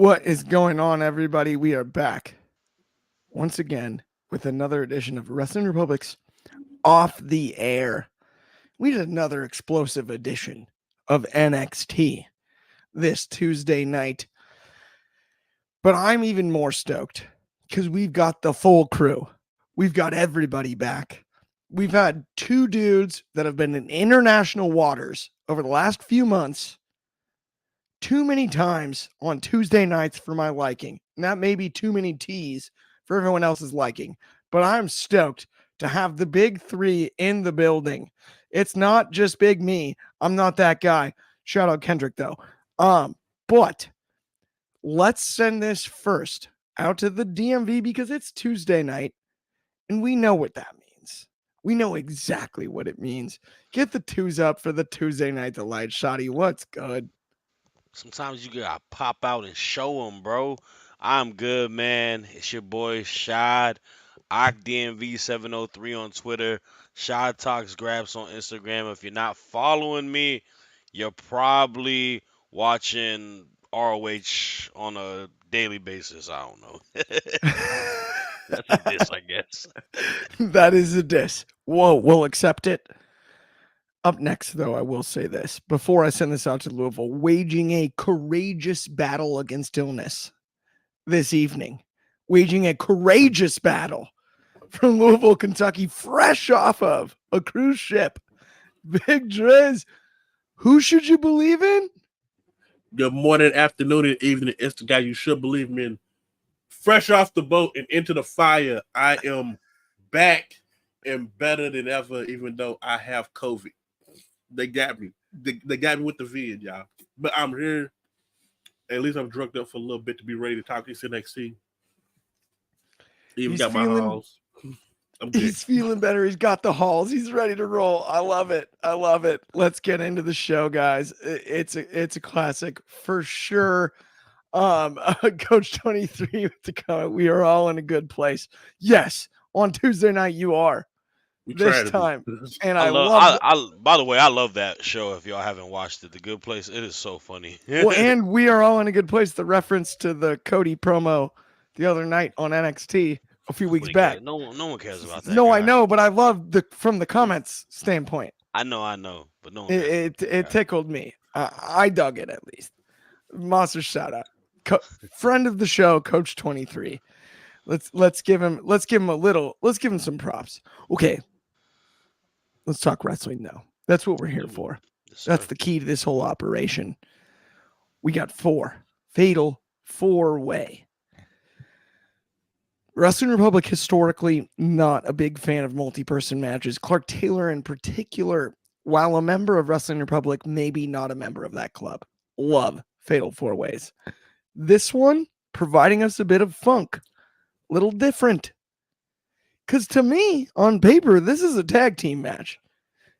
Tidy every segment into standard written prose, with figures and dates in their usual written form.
What is going on, everybody? We are back once again with another edition of Wrestling Republic's Off the Air. We did another explosive edition of NXT this Tuesday night. But I'm even more stoked because we've got the full crew. We've got everybody back. We've had two dudes that have been in international waters over the last few months too many times on Tuesday nights for my liking. And that may be too many T's for everyone else's liking. But I'm stoked to have the big three in the building. It's not just big me. I'm not that guy. Shout out Kendrick though. But let's send this first out to the DMV because it's Tuesday night and we know what that means. We know exactly what it means. Get the twos up for the Tuesday night delight. Shotty, what's good? Sometimes you gotta pop out and show them, bro. I'm good, man. It's your boy Shad, OCDMV703 on Twitter, Shad Talks Grabs on Instagram. If you're not following me, you're probably watching ROH on a daily basis. I don't know. That's a diss, I guess. That is a diss. Whoa, we'll accept it. Up next, though, I will say this. Before I send this out to Louisville, waging a courageous battle against illness this evening. Waging a courageous battle from Louisville, Kentucky, fresh off of a cruise ship. Big Driz, who should you believe in? Good morning, afternoon, and evening. It's the guy you should believe in. Fresh off the boat and into the fire, I am back and better than ever, even though I have COVID. They got me. They got me with the vid, y'all. But I'm here. At least I'm drugged up for a little bit to be ready to talk this NXT. Even He's got my feeling halls. I'm good. He's feeling better. He's got the halls. He's ready to roll. I love it. I love it. Let's get into the show, guys. It's a classic for sure. Coach 23 with the comment. We are all in a good place. Yes, on Tuesday night you are We this tried to time, do. and I I love. love. By the way, I love that show. If y'all haven't watched it, The Good Place, it is so funny. Well, and we are all in a good place. The reference to the Cody promo the other night on NXT a few weeks Nobody back. cares. No one cares about that No, I guy. know, but I love the from the comments standpoint. I know, but no one It cares about it, that it guy. tickled me. I dug it at least. Monster shout out, friend of the show, Coach 23. Let's give him let's give him some props. Okay, let's talk wrestling though. That's what we're here for. Yes, That's sir. the key to this whole operation. We got four fatal four-way. Wrestling Republic historically not a big fan of multi-person matches. Clark Taylor in particular, while a member of Wrestling Republic, maybe not a member of that club. Love fatal four ways. This one providing us a bit of funk, little different. Because to me, on paper, this is a tag team match.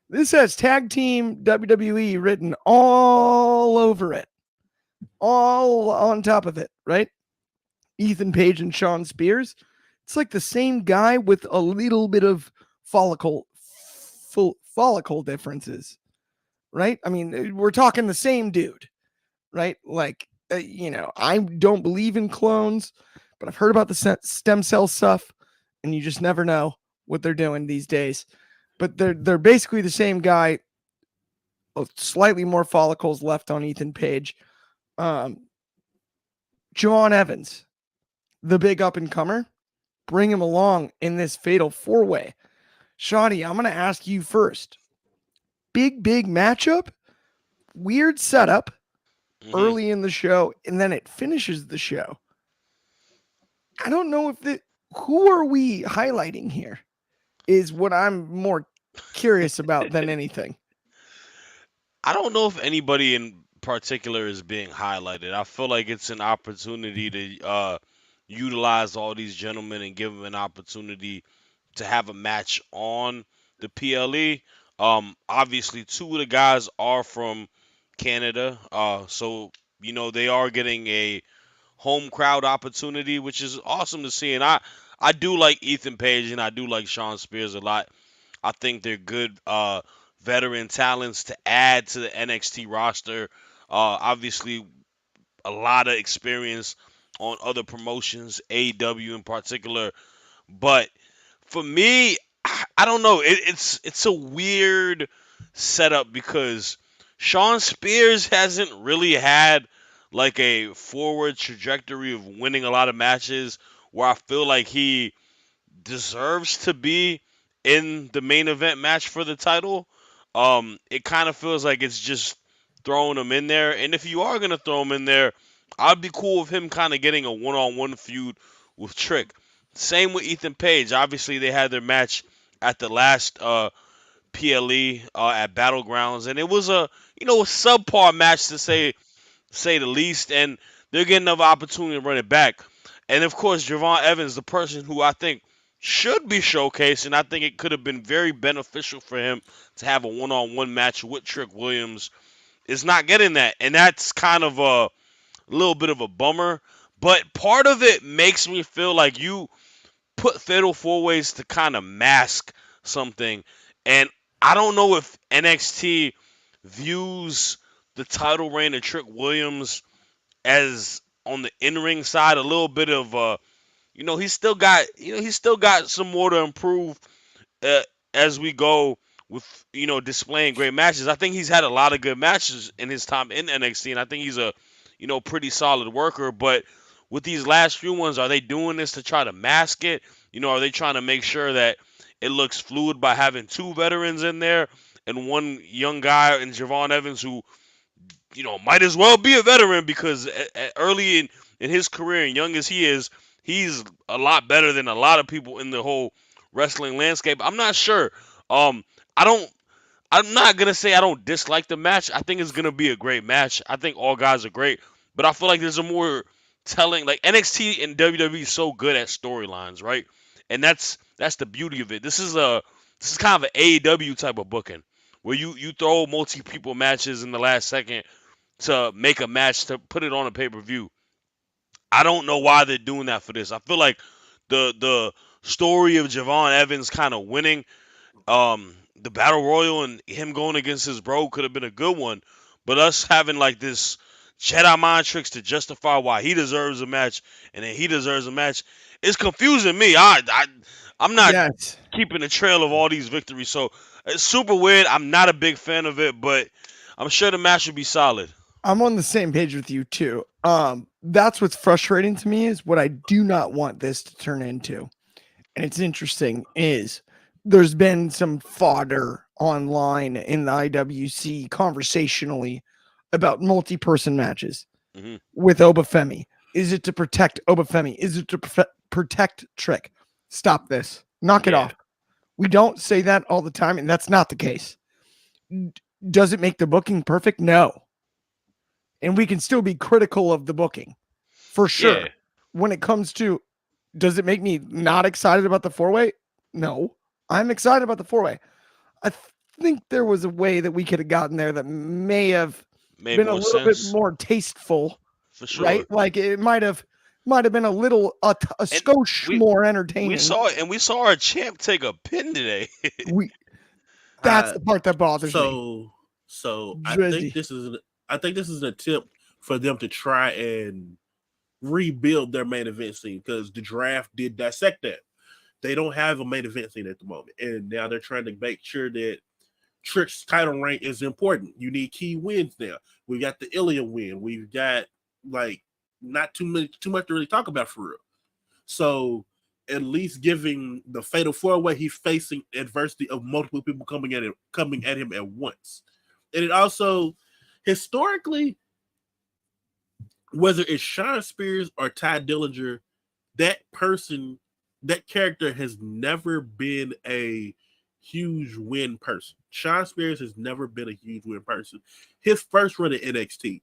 This has tag team WWE written all over it, all on top of it, right? Ethan Page and Sean Spears. It's like the same guy with a little bit of follicle differences, right? I mean, we're talking the same dude, right? Like, I don't believe in clones, but I've heard about the stem cell stuff, and you just never know what they're doing these days. But they're basically the same guy, slightly more follicles left on Ethan Page. Javon Evans, the big up and comer, bring him along in this fatal four-way. Shotty, I'm going to ask you first. Big matchup, weird setup Hmm. early in the show, and then it finishes the show. I don't know if who are we highlighting here is what I'm more curious about than anything. I don't know if anybody in particular is being highlighted. I feel like it's an opportunity to utilize all these gentlemen and give them an opportunity to have a match on the PLE. Obviously, two of the guys are from Canada, so they are getting a home crowd opportunity, which is awesome to see. And I do like Ethan Page and I do like Sean Spears a lot. I think they're good veteran talents to add to the NXT roster. Obviously, a lot of experience on other promotions, AEW in particular. But for me, I don't know. It's a weird setup because Sean Spears hasn't really had like a forward trajectory of winning a lot of matches where I feel like he deserves to be in the main event match for the title. It kind of feels like it's just throwing him in there. And if you are gonna throw him in there, I'd be cool with him kind of getting a one-on-one feud with Trick. Same with Ethan Page. Obviously, they had their match at the last PLE at Battlegrounds, and it was a a subpar match to say the least. And they're getting another opportunity to run it back. And of course, Javon Evans, the person who I think should be showcased, and I think it could have been very beneficial for him to have a one-on-one match with Trick Williams, is not getting that, and that's kind of a little bit of a bummer. But part of it makes me feel like you put fatal four ways to kind of mask something, and I don't know if NXT views the title reign of Trick Williams as on the in-ring side a little bit of he's still got some more to improve uh, as we go with displaying great matches. I think he's had a lot of good matches in his time in NXT, and I think he's a pretty solid worker. But with these last few ones, are they doing this to try to mask it? Are they trying to make sure that it looks fluid by having two veterans in there and one young guy in Javon Evans who might as well be a veteran because early in his career and young as he is, he's a lot better than a lot of people in the whole wrestling landscape. I'm not sure. I don't. I'm not gonna say I don't dislike the match. I think it's gonna be a great match. I think all guys are great, but I feel like there's a more telling. Like NXT and WWE is so good at storylines, right? And that's the beauty of it. This is kind of an AEW type of booking where you throw multi people matches in the last second to make a match to put it on a pay per view. I don't know why they're doing that for this. I feel like the story of Javon Evans kind of winning the battle royal and him going against his bro could have been a good one, but us having like this Jedi mind tricks to justify why he deserves a match and then he deserves a match is confusing me. I'm not Yes. keeping a trail of all these victories, so it's super weird. I'm not a big fan of it, but I'm sure the match will be solid. I'm on the same page with you too. That's what's frustrating to me is what I do not want this to turn into. And it's interesting is there's been some fodder online in the IWC conversationally about multi-person matches Hmm. with Obafemi. Is it to protect Obafemi? Is it to protect Trick? Stop this. Knock it Yeah. off. We don't say that all the time, and that's not the case. Does it make the booking perfect? No. And we can still be critical of the booking for sure. Yeah. When it comes to, does it make me not excited about the four-way? No, I'm excited about the four-way. I think there was a way that we could have gotten there that may have Made been a more little bit sense more tasteful, for sure. right? Like it might have been a little a skosh we- more entertaining. We saw our champ take a pin today. That's the part that bothers me. So I Drizzy. think this is an attempt for them to try and rebuild their main event scene because the draft did dissect that. They don't have a main event scene at the moment, and now they're trying to make sure that Trick's title rank is important. You need key wins now. We got the Ilya win. We've got like not too much to really talk about for real. So at least giving the fatal four way, he's facing adversity of multiple people coming at him at once. And it also historically, whether it's Sean Spears or Ty Dillinger, that character has never been a huge win person. Sean Spears has never been a huge win person. His first run at NXT,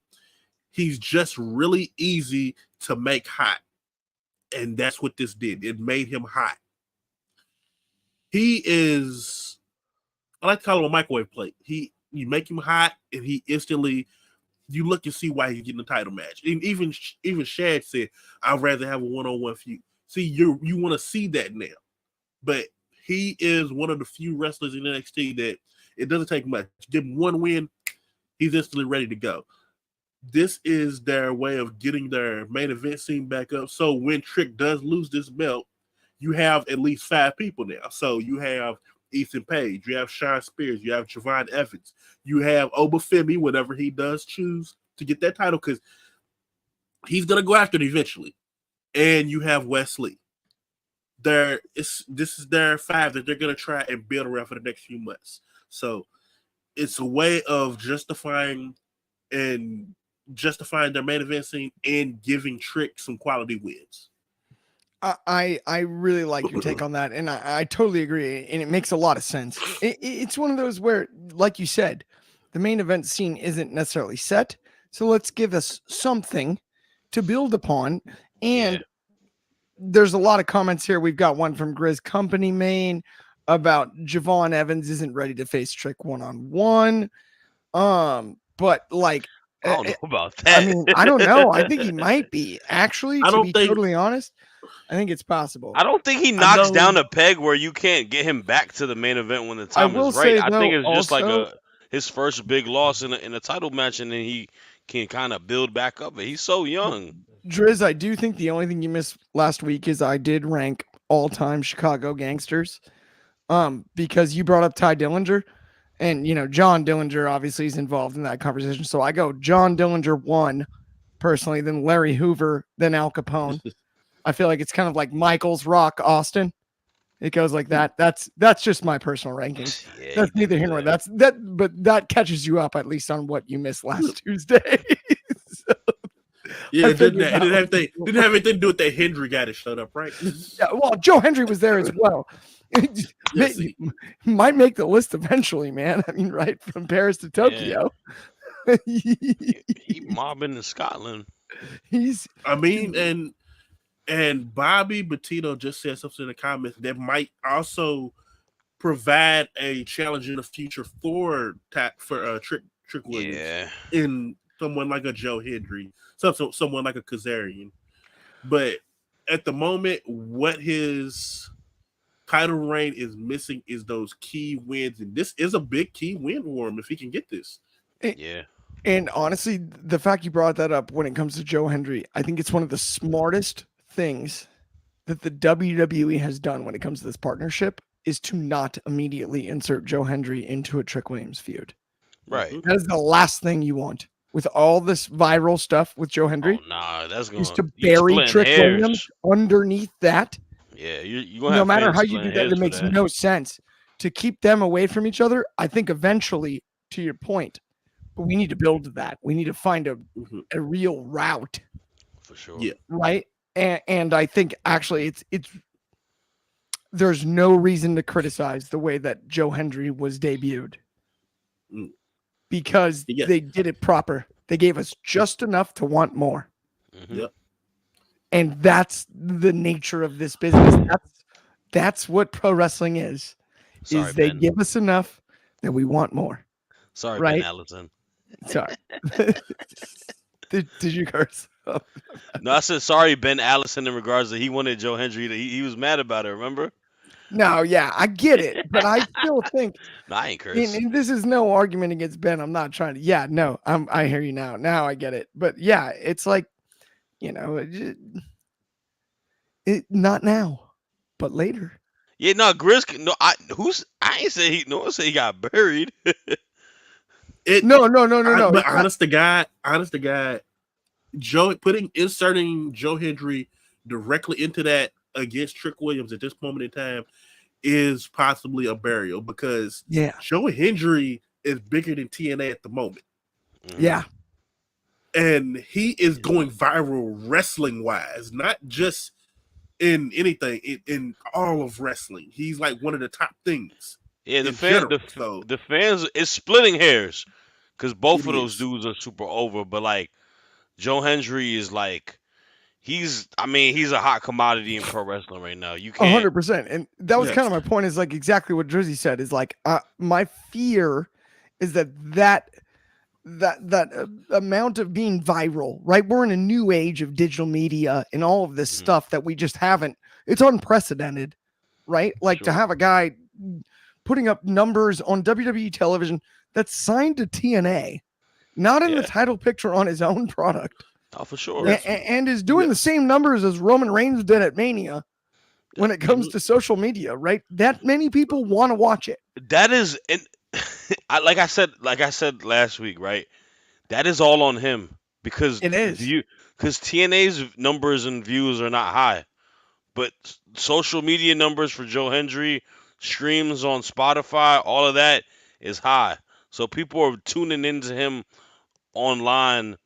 he's just really easy to make hot. And that's what this did. It made him hot. He is, I like to call him a microwave plate. You make him hot and he instantly, you look and see why he's getting a title match. And even Shad said, I'd rather have a one-on-one feud. See, you want to see that now. But he is one of the few wrestlers in NXT that it doesn't take much. Give him one win, he's instantly ready to go. this is their way of getting their main event scene back up. So when Trick does lose this belt, you have at least 5 people now. So you have Ethan Page, you have Sean Spears, you have Javon Evans, you have Obafemi whenever he does choose to get that title, because he's gonna go after it eventually. And you have Wesley. This is their 5 that they're gonna try and build around for the next few months. So it's a way of justifying their main event scene and giving Trick some quality wins. I really like your take on that, and I totally agree, and it makes a lot of sense. It's one of those where, like you said, the main event scene isn't necessarily set, so let's give us something to build upon. And there's a lot of comments here. We've got one from Grizz Company Main about Javon Evans isn't ready to face Trick one-on-one. But like, I don't know about that. I mean, I don't know. I think he might be, actually, to be totally honest. I think it's possible. I don't think he knocks down a peg where you can't get him back to the main event when the time is right. I think it's just like his first big loss in a title match, and then he can kind of build back up. But he's so young. Driz, I do think the only thing you missed last week is I did rank all-time Chicago gangsters, because you brought up Ty Dillinger, and John Dillinger obviously is involved in that conversation. So I go John Dillinger 1 personally, then Larry Hoover, then Al Capone. I feel like it's kind of like Michaels, Rock, Austin. It goes like that. That's just my personal rankings. Yeah, that's neither here nor there. But that catches you up at least on what you missed last Tuesday. So, yeah, it didn't have anything to do with that Hendry guy that showed up, right? Yeah, well, Joe Hendry was there as well. Might make the list eventually, man. I mean, right from Paris to Tokyo. Yeah. he mobbing in Scotland. And Bobby Bettino just said something in the comments that might also provide a challenge in the future for Trick Williams in someone like a Joe Hendry, someone like a Kazarian. But at the moment, what his title reign is missing is those key wins, and this is a big key win for him if he can get this. And honestly, the fact you brought that up when it comes to Joe Hendry, I think it's one of the smartest things that the WWE has done when it comes to this partnership is to not immediately insert Joe Hendry into a Trick Williams feud. Right. That is the last thing you want with all this viral stuff with Joe Hendry. Oh, nah, that's going to bury Trick Williams underneath that. Yeah, you're going to no matter how you do that, it makes no sense to keep them away from each other. I think eventually, to your point, but we need to build that. We need to find a real route. For sure. Yeah. Right. And I think actually it's there's no reason to criticize the way that Joe Hendry was debuted because they did it proper. They gave us just enough to want more. Mm-hmm. Yep. And that's the nature of this business. That's what pro wrestling is. Sorry, they Ben. give us enough that we want more. Sorry, right? Ben Allison. Sorry. Did you curse? No, I said sorry, Ben Allison, in regards to he wanted Joe Hendry. He was mad about it, remember? No, yeah, I get it. But I still think no, I ain't cursed. And this is no argument against Ben. I'm not trying to. Yeah, no, I hear you now. Now I get it. But yeah, it's like, not now, but later. Yeah, no, Grizz. No, I ain't say no one said he got buried. No. But honest to God, inserting Joe Hendry directly into that against Trick Williams at this moment in time is possibly a burial because Joe Hendry is bigger than TNA at the moment. Yeah. And he is going viral wrestling wise, not just in anything, in all of wrestling. He's like one of the top things. Yeah, the fans is splitting hairs because both of those dudes are super over. But like Joe Hendry is like he's a hot commodity in pro wrestling right now. You can't 100%. And that was kind of my point. Is like exactly what Dryzzy said. Is like my fear is that amount of being viral, right? We're in a new age of digital media and all of this stuff that we just haven't. It's unprecedented, right? Like to have a guy putting up numbers on WWE television that's signed to TNA not in the Yeah. title picture on his own product, Oh, for sure. Yes. and is doing the Yes. same numbers as Roman Reigns did at Mania when it comes to social media, right? That many people want to watch it. That is, and like I said last week, right? That is all on him because It is. TNA's numbers and views are not high, but social media numbers for Joe Hendry, streams on Spotify, all of that is high. So people are tuning into him online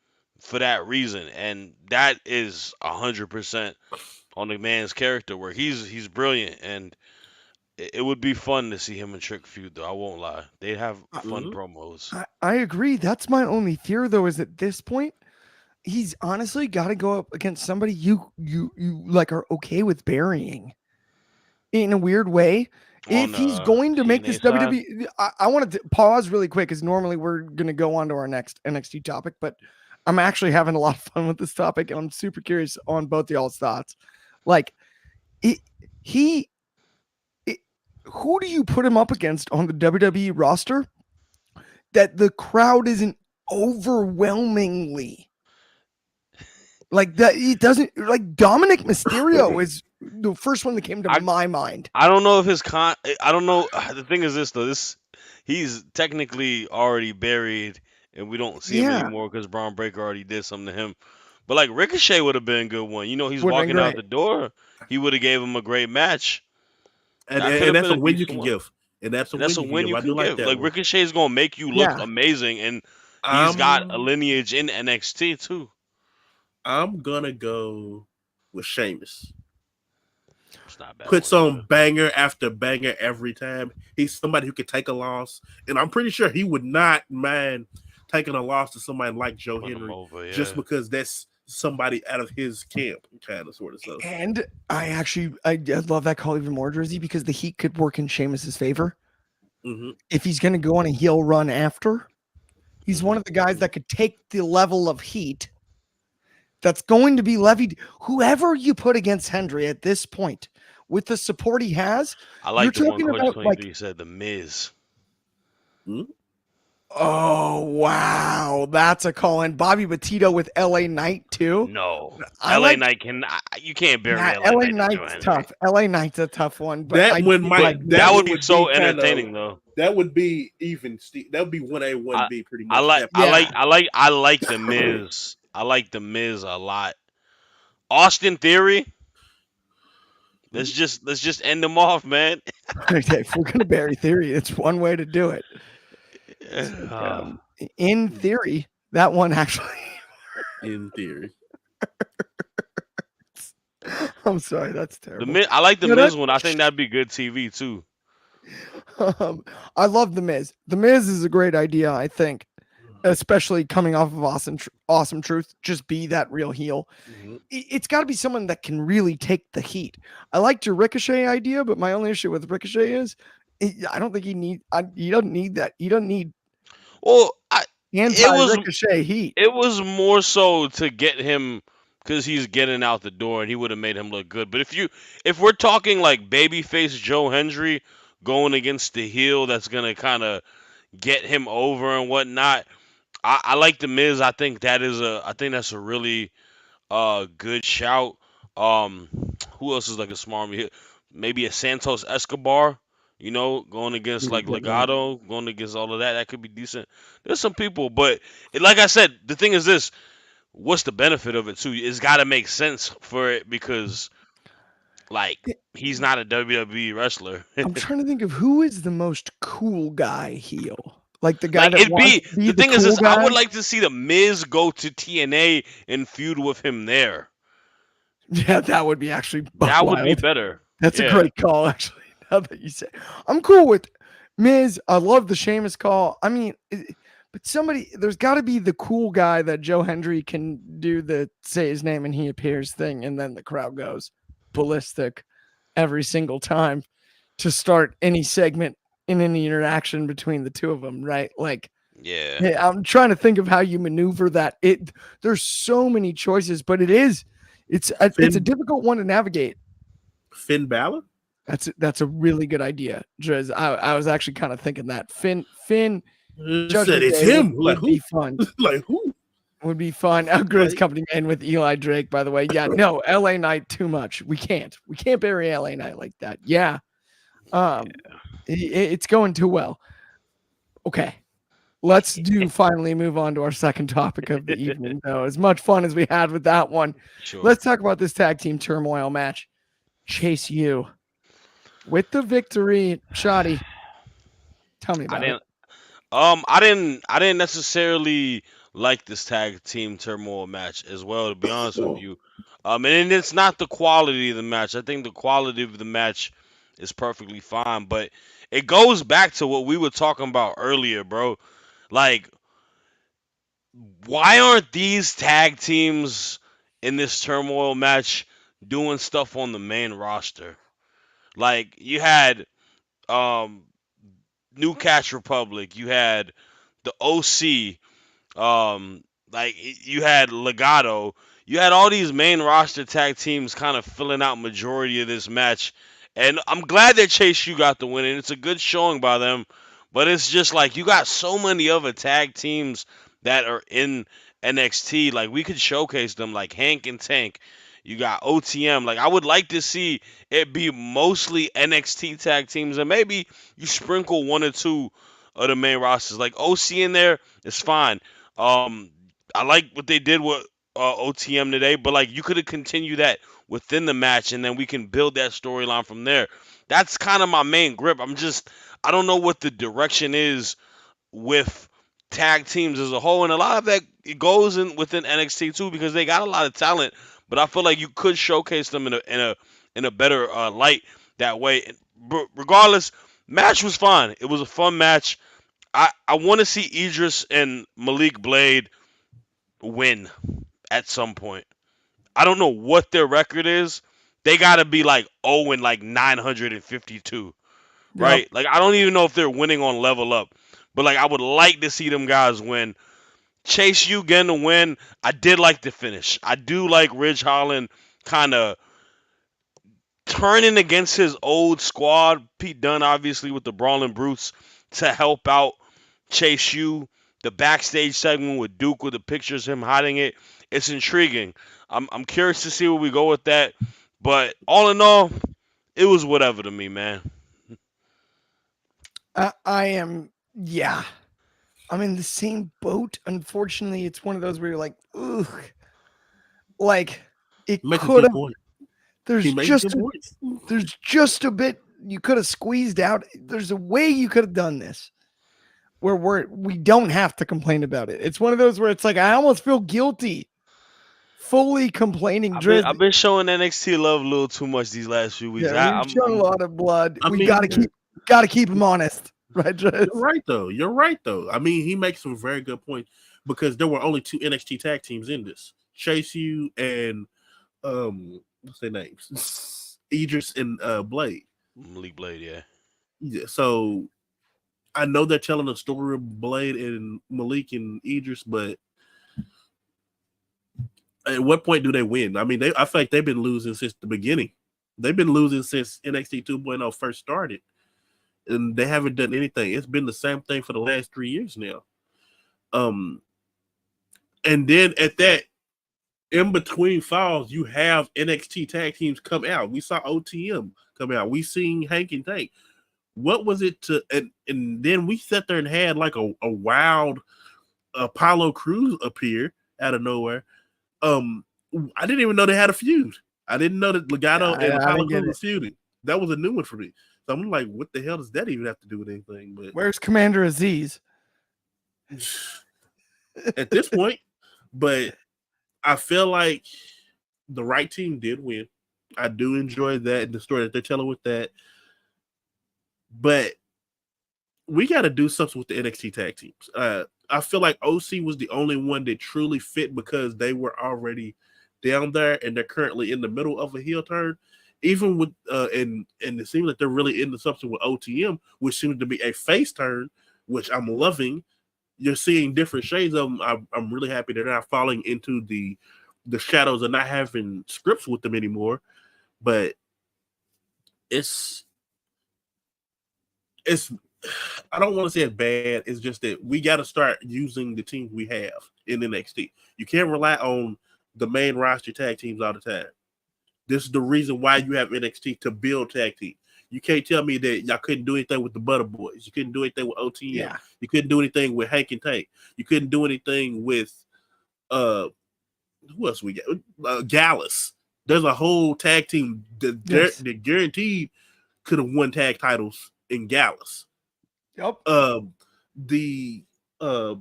for that reason, and that is 100% on the man's character where he's brilliant, and it would be fun to see him and Trick feud though. I won't lie, they'd have fun promos. I agree. That's my only fear, though, is at this point, he's honestly got to go up against somebody you like are okay with burying in a weird way. On If he's the going to make TNA this side? WWE, I want to pause really quick because normally we're going to go on to our next NXT topic, but I'm actually having a lot of fun with this topic, and I'm super curious on both y'all's thoughts. Like, who do you put him up against on the WWE roster that the crowd isn't overwhelmingly like that? It doesn't like Dominic Mysterio is the first one that came to my mind. I don't know if I don't know. The thing is this though. He's technically already buried, and we don't see him anymore because Braun Breaker already did something to him. But like Ricochet would have been a good one. You know, he's Would've been walking out great. the door. He would have gave him a great match. And That could've that's been a a win you decent can one. give. And that's a That's a win win you you can give. I do can like give. that Like one. Ricochet is gonna make you look Yeah. amazing, and he's got a lineage in NXT too. I'm gonna go with Sheamus. It's not a bad. Puts one on either. banger after banger every time. He's somebody who could take a loss, and I'm pretty sure he would not mind taking a loss to somebody like Joe Put him Henry, over, just yeah. because that's somebody out of his camp, kind of sort of stuff. And I love that call even more, Drizzy, because the heat could work in Sheamus's favor. Mm-hmm. If he's going to go on a heel run after, he's one of the guys that could take the level of heat that's going to be levied. Whoever you put against Hendry at this point, with the support he has, I like the you're one talking Coach about 23 said, the Miz. Oh wow, that's a call in. Bobby Batito with LA Knight too. No, I LA like Knight you can't bury that. LA LA Knight to Joe Knight's Henry. tough. LA Knight's a tough one, but That one might. That would one be so kinda- entertaining though. That would be even. That would be 1A, 1B, pretty much. I like the Miz. I like the Miz a lot. Austin Theory. Let's just end them off, man. if we're gonna bury Theory, it's one way to do it. In theory, that one actually. In theory. I'm sorry, that's terrible. I like the Miz one. I think that'd be good TV too. I love the Miz. The Miz is a great idea, I think, especially coming off of Awesome Truth. Just be that real heel. Mm-hmm. It's got to be someone that can really take the heat. I liked your Ricochet idea, but my only issue with Ricochet is I don't think he doesn't need that. He doesn't need. Well, anti-Ricochet heat. It was more so to get him because he's getting out the door, and he would have made him look good. But if we're talking like babyface Joe Hendry going against the heel, that's gonna kind of get him over and whatnot. I like the Miz. I think that's a really good shout. Who else is like a smart here? Maybe a Santos Escobar. You know, going against like Legato, going against all of that, that could be decent. There's some people, but like I said, the thing is this: what's the benefit of it too? It's got to make sense for it because, like, he's not a WWE wrestler. I'm trying to think of who is the most cool guy heel. Like the guy Like that wants to be the thing cool is this: guy? I would like to see the Miz go to TNA and feud with him there. Yeah, that would be actually That would be wild. better. That's a great call, actually. Now that you say, I'm cool with Miz. I love the Sheamus call. I mean, but there's got to be the cool guy that Joe Hendry can do the say his name and he appears thing, and then the crowd goes ballistic every single time to start any segment in any interaction between the two of them, right? Like, yeah. I'm trying to think of how you maneuver that. There's so many choices, but it's a difficult one to navigate. Finn Balor? That's a really good idea, Driz. I was actually kind of thinking that Finn Judgment It's Day him. would be fun. Like who? Would be fun. Grid's Like- coming in with Eli Drake, by the way. Yeah, no, LA Knight too much. We can't bury LA Knight like that. Yeah. It's going too well. Okay. Let's finally move on to our second topic of the evening, though. As much fun as we had with that one, Sure. let's talk about this tag team turmoil match. Chase U with the victory. Shoddy, tell me about it. I didn't necessarily like this tag team turmoil match as well, to be honest with you. And it's not the quality of the match. I think the quality of the match is perfectly fine, but it goes back to what we were talking about earlier, bro. Like, why aren't these tag teams in this turmoil match doing stuff on the main roster? Like, you had um New Catch Republic, you had the OC, like you had Legato, you had all these main roster tag teams kind of filling out majority of this match, and I'm glad that Chase U got the win, and it's a good showing by them. But it's just like you got so many other tag teams that are in NXT, like we could showcase them, like Hank and Tank. You got OTM. Like I would like to see it be mostly NXT tag teams, and maybe you sprinkle one or two of the main rosters. Like OC in there is fine. Um, I like what they did with OTM today, but like you could have continued that within the match, and then we can build that storyline from there. That's kind of my main grip. I don't know what the direction is with tag teams as a whole, and a lot of that it goes in within NXT too because they got a lot of talent. But I feel like you could showcase them in a better light that way. Regardless, match was fine. It was a fun match. I want to see Idris and Malik Blade win at some point. I don't know what their record is. They got to be like 0 and like 952, right? Yep. Like I don't even know if they're winning on level up. But like I would like to see them guys win. Chase U getting the win. I did like the finish. I do like Ridge Holland kind of turning against his old squad. Pete Dunne obviously with the Brawling Brutes to help out Chase U. The backstage segment with Duke with the pictures of him hiding it. It's intriguing. I'm curious to see where we go with that. But all in all, it was whatever to me, man. I am, yeah. I'm in the same boat. Unfortunately, it's one of those where you're like, ugh. Like, it could have. There's just a bit you could have squeezed out. There's a way you could have done this where we don't have to complain about it. It's one of those where it's like I almost feel guilty fully complaining. I've been showing NXT love a little too much these last few weeks. Yeah, we've shown a lot of blood. We gotta keep him honest, right, Driz? You're right though. I mean, he makes some very good points because there were only 2 NXT tag teams in this: Chase U and what's their names? Idris and Blade. Malik Blade, yeah. Yeah. So I know they're telling the story of Blade and Malik and Idris, but at what point do they win? I mean, I feel like they've been losing since the beginning. They've been losing since NXT 2.0 first started, and they haven't done anything. It's been the same thing for the last 3 years now. And then at that, in between falls, you have NXT tag teams come out. We saw OTM come out. We seen Hank and Tank. What was it to? And then we sat there and had like a wild Apollo Crews appear out of nowhere. I didn't even know they had a feud. I didn't know that Legato and Apollo Crews was feuding. That was a new one for me. So I'm like, what the hell does that even have to do with anything? But where's Commander Aziz at this point? But I feel like the right team did win. I do enjoy that and the story that they're telling with that. But we got to do something with the NXT tag teams. I feel like OC was the only one that truly fit because they were already down there and they're currently in the middle of a heel turn. Even with and it seems like they're really into something with OTM, which seems to be a face turn, which I'm loving. You're seeing different shades of them. I'm really happy they're not falling into the shadows and not having scripts with them anymore. But it's I don't want to say it's bad. It's just that we got to start using the teams we have in NXT. You can't rely on the main roster tag teams all the time. This is the reason why you have NXT to build tag teams. You can't tell me that y'all couldn't do anything with the Butter Boys. You couldn't do anything with OTM. Yeah. You couldn't do anything with Hank and Tank. You couldn't do anything with uh who else we got? Gallus. There's a whole tag team that guaranteed could have won tag titles in Gallus. Yep. The uh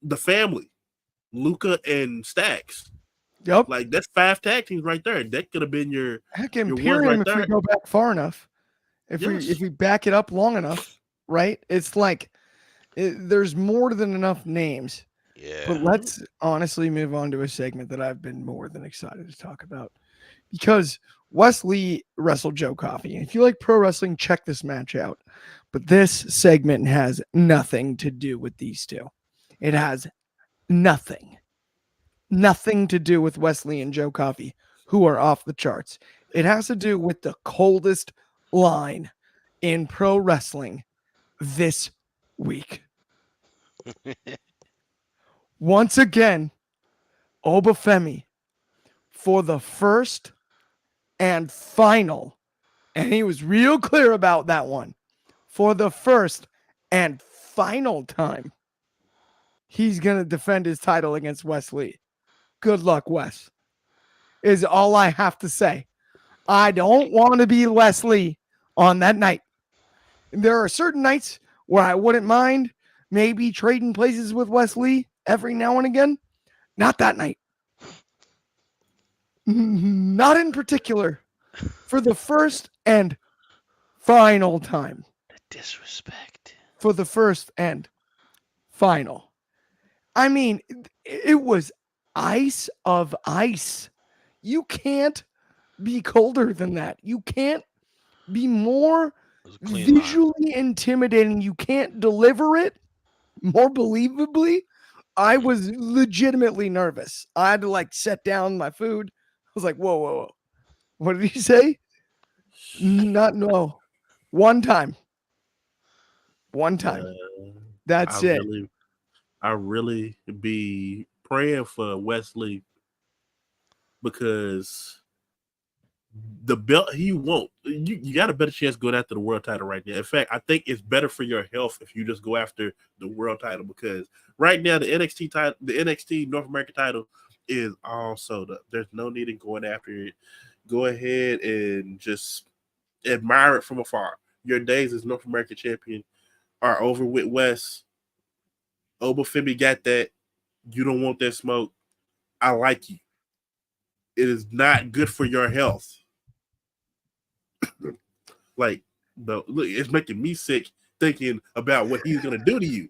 the family, Luca and Stacks. Yep. Like that's 5 tag teams right there. That could have been your Heck, your one Imperium, right if we there. go back far enough, if Yes. we back it up long enough, right? It's like there's more than enough names. Yeah. But let's honestly move on to a segment that I've been more than excited to talk about because Wesley wrestled Joe Coffey. And if you like pro wrestling, check this match out. But this segment has nothing to do with these two. It has nothing to do with Wesley and Joe Coffey, who are off the charts. It has to do with the coldest line in pro wrestling this week. Once again, Obafemi for the first and final, and he was real clear about that one, for the first and final time, he's going to defend his title against Wes Lee. Good luck, Wes, is all I have to say. I don't want to be Wes Lee on that night. There are certain nights where I wouldn't mind maybe trading places with Wes Lee every now and again. Not that night. Not in particular. For the first and final time. The disrespect. For the first and final. I mean, it was ice of ice. You can't be colder than that. You can't be more visually intimidating. You can't deliver it more believably. I was legitimately nervous. I had to like set down my food. I was like, whoa. What did he say? Not no. One time. That's it. I really be praying for Wesley because the belt he won't. You got a better chance going after the world title right now. In fact, I think it's better for your health if you just go after the world title because right now the NXT title, the NXT North American title is all sold up. There's no need in going after it. Go ahead and just admire it from afar. Your days as North American champion are over with Wes. Obafemi got that. You don't want that smoke. I like you. It is not good for your health. Like, look, it's making me sick thinking about what he's gonna do to you.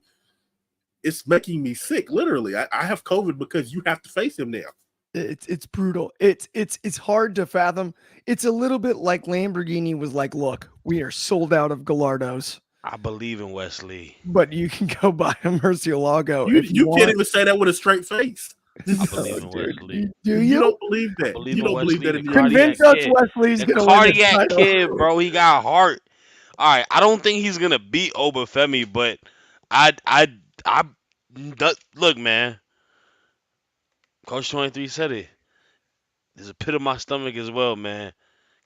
It's making me sick, literally. I have COVID because you have to face him now. It's brutal. It's hard to fathom. It's a little bit like Lamborghini was like, look, we are sold out of Gallardos. I believe in Wesley. But you can go buy a Murcielago. You can't even say that with a straight face. I believe in Wesley. Do you don't believe that. Believe You in don't believe Wesley, that in the your Convince cardiac us kid. Wesley's The gonna win this cardiac title. kid, bro. He got heart. All right, I don't think he's gonna beat Obafemi, but I look, man. Coach 23 said it. There's a pit of my stomach as well, man.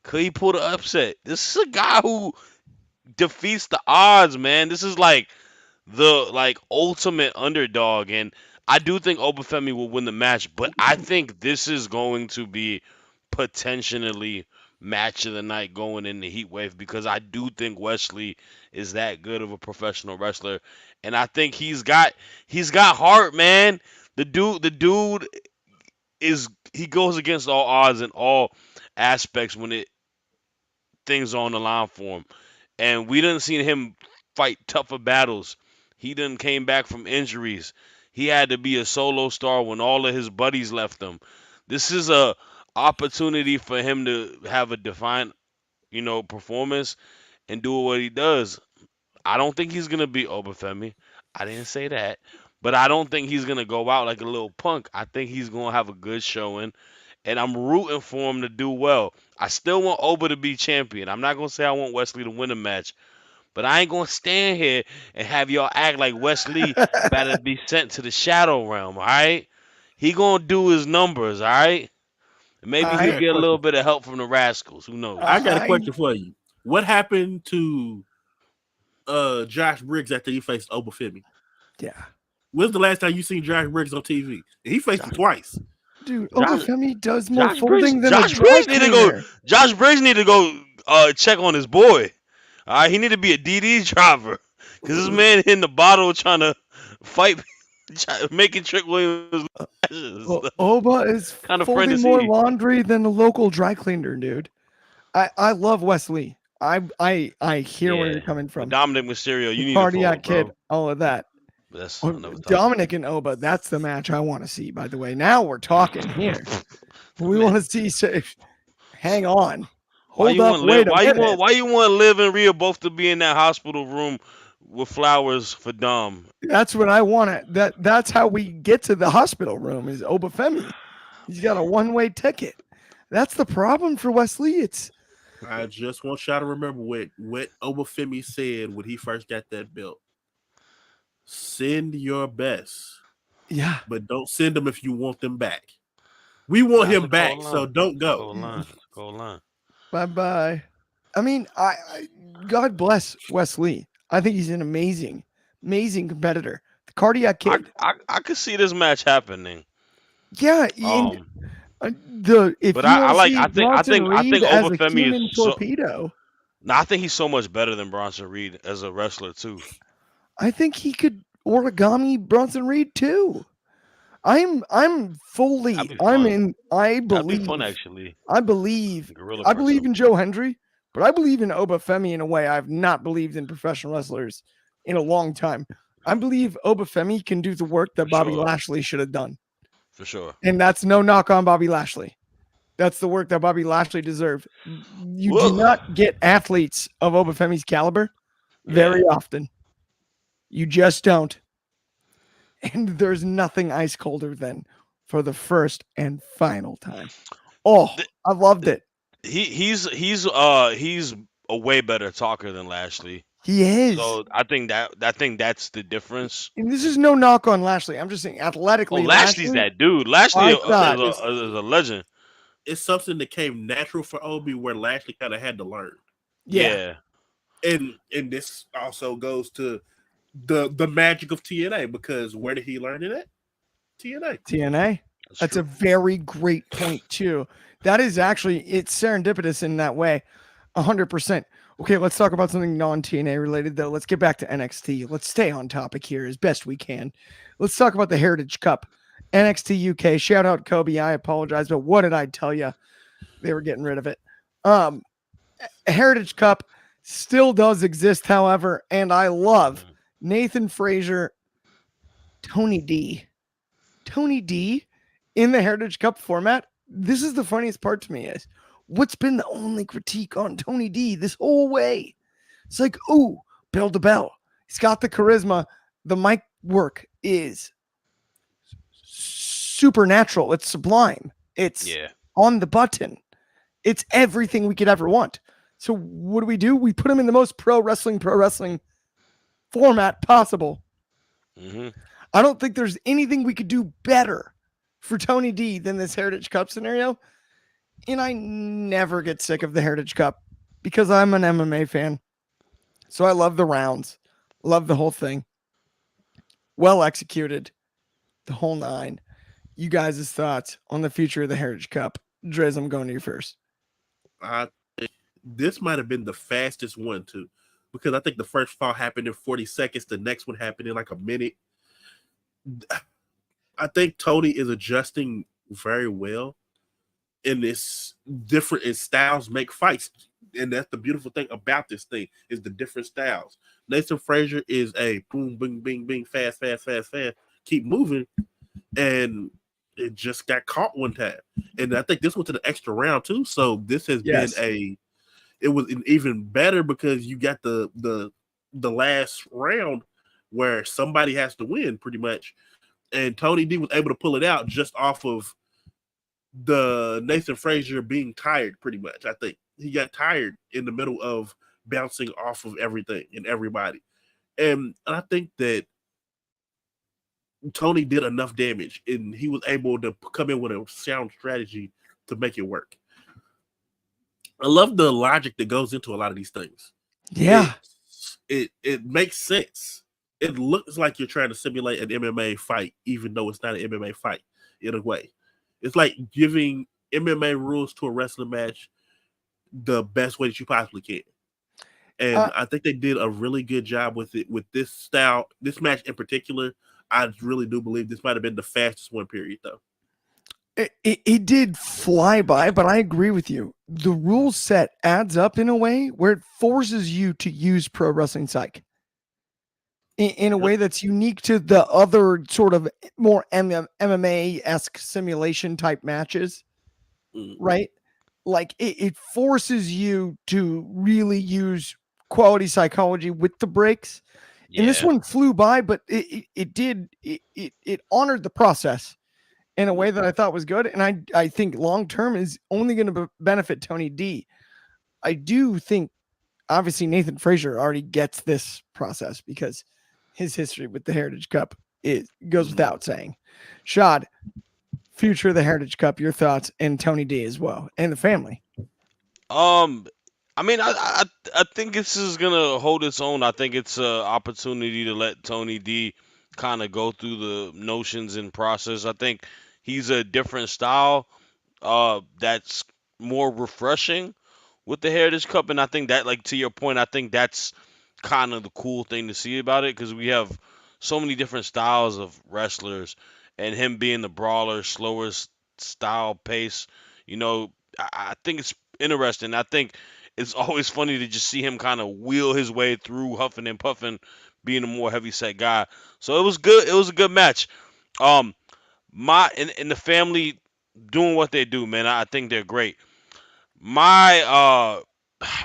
Could he pull the upset? This is a guy who defeats the odds, man. This is like the ultimate underdog, and I do think Obafemi will win the match, but I think this is going to be potentially match of the night going in the heat wave because I do think Wesley is that good of a professional wrestler, and I think he's got heart, man. The dude he goes against all odds in all aspects when things are on the line for him. And we didn't see him fight tougher battles. He didn't came back from injuries. He had to be a solo star when all of his buddies left him. This is a opportunity for him to have a defined, performance and do what he does. I don't think he's gonna beat Obafemi. I didn't say that. But I don't think he's gonna go out like a little punk. I think he's gonna have a good showing. And I'm rooting for him to do well. I still want Oba to be champion. I'm not gonna say I want Wesley to win a match, But I ain't gonna stand here and have y'all act like Wesley better be sent to the shadow realm, all right? He gonna do his numbers, all right? Maybe I he'll I, got a get a little question. bit of help from the Rascals. Who I knows? got a I, question for you. What happened to Josh Briggs after he faced Obafemi? yeah, When's the last time you seen Josh Briggs on TV? He faced him Josh, twice. dude, Josh, Obafemi does more Josh Briggs, folding than a Josh dry Briggs need to go. cleaner. Josh Briggs need to go check on his boy. All right, he need to be a DD driver because this man in the bottle trying to fight, making Trick Williams lashes. Oba is Kind of friend folding is more he? laundry than a local dry cleaner, dude. I love Wesley. I hear where you're Yeah, coming but from. Dominic Mysterio, The you need to cardiac fold, kid, bro. all of that. But that's Oh, another topic. Dominic and Oba, that's the match I want to see, by the way. Now we're talking here. That We man, want to see safe. Hang on. why Hold you up, want live? wait a minute. Why you want Liv and Rhea both to be in that hospital room with flowers for Dom? That's what I want to that's how we get to the hospital room is Obafemi. He's got a one-way ticket. That's the problem for Wesley. It's I just want y'all to remember what Obafemi said when he first got that belt. Send your best, yeah. but don't send them if you want them back. We want That's him a cold back, so line. don't That's a go. cold line. That's a cold line. Bye-bye. I mean, God bless Wesley. I think he's an amazing competitor. The cardiac kid. I could see this match happening. Yeah, in Um, the if but you want I to like see Bronson I Reed think as a Obafemi is human so. torpedo, No, I think he's so much better than Bronson Reed as a wrestler too. I think he could origami Bronson Reed too. I'm fully That'd be I'm fun. in That'd be fun actually. I believe Gorilla I press believe him. in Joe Hendry, but I believe in Obafemi in a way I've not believed in professional wrestlers in a long time. I believe Obafemi can do the work that For Bobby sure. Lashley should have done. For sure. And that's no knock on Bobby Lashley. That's the work that Bobby Lashley deserved. You do Well, not get athletes of Obafemi's caliber yeah. very often. You just don't. And there's nothing ice colder than for the first and final time. Oh, Th- I loved it. He's a way better talker than Lashley. He is. So I think that's the difference. And this is no knock on Lashley. I'm just saying Oh, athletically, Lashley's Lashley, that dude. Lashley I is thought, a legend. It's something that came natural for Obi where Lashley kind of had to learn. yeah, Yeah. And this also goes to the magic of TNA because where did he learn it at? TNA. TNA. That's a True. very great point, too. That is actually, it's serendipitous in that way. 100%. Okay, let's talk about something non-TNA related, though. Let's get back to NXT. Let's stay on topic here as best we can. Let's talk about the Heritage Cup. NXT UK. Shout out Kobe. I apologize, but what did I tell you? They were getting rid of it. Heritage Cup still does exist, however, and I love Nathan Frazier, Tony D. Tony D in the Heritage Cup format. This is the funniest part to me is what's been the only critique on Tony D this whole way. It's like, oh, bell to bell. He's got the charisma. The mic work is supernatural. It's sublime. It's Yeah. on the button. It's everything we could ever want. So what do? We put him in the most pro wrestling format possible. Mm-hmm. I don't think there's anything we could do better for Tony D than this Heritage Cup scenario. And I never get sick of the Heritage Cup because I'm an MMA fan. So I love the rounds, love the whole thing. Well executed, the whole nine. You guys' thoughts on the future of the Heritage Cup? Driz, I'm going to you first. I think this might have been the fastest one too, because I think the first fall happened in 40 seconds. The next one happened in like a minute. I think Tony is adjusting very well in this different in styles make fights. And that's the beautiful thing about this thing is the different styles. Nathan Frazier is a boom, bing, bing, bing, fast, keep moving. And it just got caught one time. And I think this went to the extra round too. So this has been it was even better because you got the last round where somebody has to win pretty much. And Tony D was able to pull it out just off of the Nathan Frazier being tired pretty much. I think he got tired in the middle of bouncing off of everything and everybody. And I think that Tony did enough damage, and he was able to come in with a sound strategy to make it work. I love the logic that goes into a lot of these things. Yeah. It makes sense. It looks like you're trying to simulate an MMA fight, even though it's not an MMA fight in a way. It's like giving MMA rules to a wrestling match the best way that you possibly can. And I think they did a really good job with it with this style, this match in particular. I really do believe this might have been the fastest one period though. It did fly by, but I agree with you. The rule set adds up in a way where it forces you to use pro wrestling psych in a way that's unique to the other sort of more MMA-esque simulation type matches, right? Like it forces you to really use quality psychology with the breaks. And this one flew by, but it honored the process in a way that I thought was good. And I think long term is only going to benefit Tony D. I do think obviously Nathan Frazier already gets this process because his history with the Heritage Cup goes without saying. Shad, future of the Heritage Cup, your thoughts, and Tony D as well, and the family. I mean, I think this is gonna hold its own. I think it's an opportunity to let Tony D kind of go through the notions and process. I think he's a different style, that's more refreshing with the Heritage Cup, and I think that, like to your point, I think that's kind of the cool thing to see about it because we have so many different styles of wrestlers, and him being the brawler, slower style pace. You know, I think it's interesting. I think it's always funny to just see him kind of wheel his way through huffing and puffing, being a more heavy set guy. So it was good. It was a good match. Um, my and the family doing what they do, man. I think they're great. My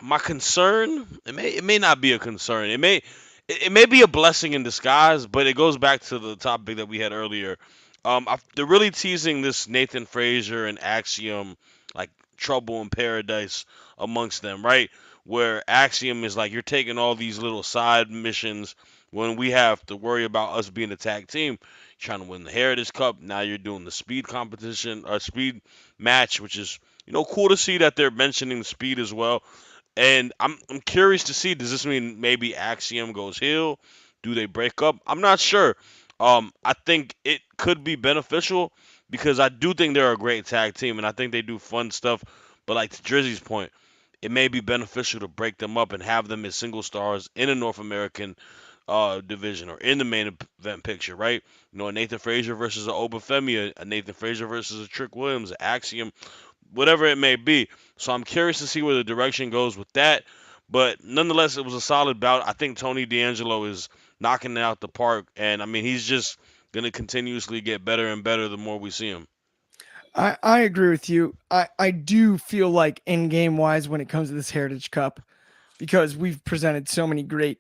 my concern, it may not be a concern. It may be a blessing in disguise, but it goes back to the topic that we had earlier. They're really teasing this Nathan Frazier and Axiom like trouble in paradise amongst them, right? Where Axiom is like, you're taking all these little side missions when we have to worry about us being a tag team. You're trying to win the Heritage Cup. Now you're doing the speed competition or speed match, which is cool to see that they're mentioning speed as well. And I'm curious to see, does this mean maybe Axiom goes heel? Do they break up? I'm not sure. I think it could be beneficial because I do think they're a great tag team and I think they do fun stuff. But like to Drizzy's point, it may be beneficial to break them up and have them as single stars in a North American division or in the main event picture, right? A Nathan Frazier versus a Obafemi, a Nathan Frazier versus a Trick Williams, Axiom, whatever it may be. So I'm curious to see where the direction goes with that. But nonetheless, it was a solid bout. I think Tony D'Angelo is knocking it out the park, and I mean he's just gonna continuously get better and better the more we see him. I agree with you. I do feel like in game wise when it comes to this Heritage Cup, because we've presented so many great.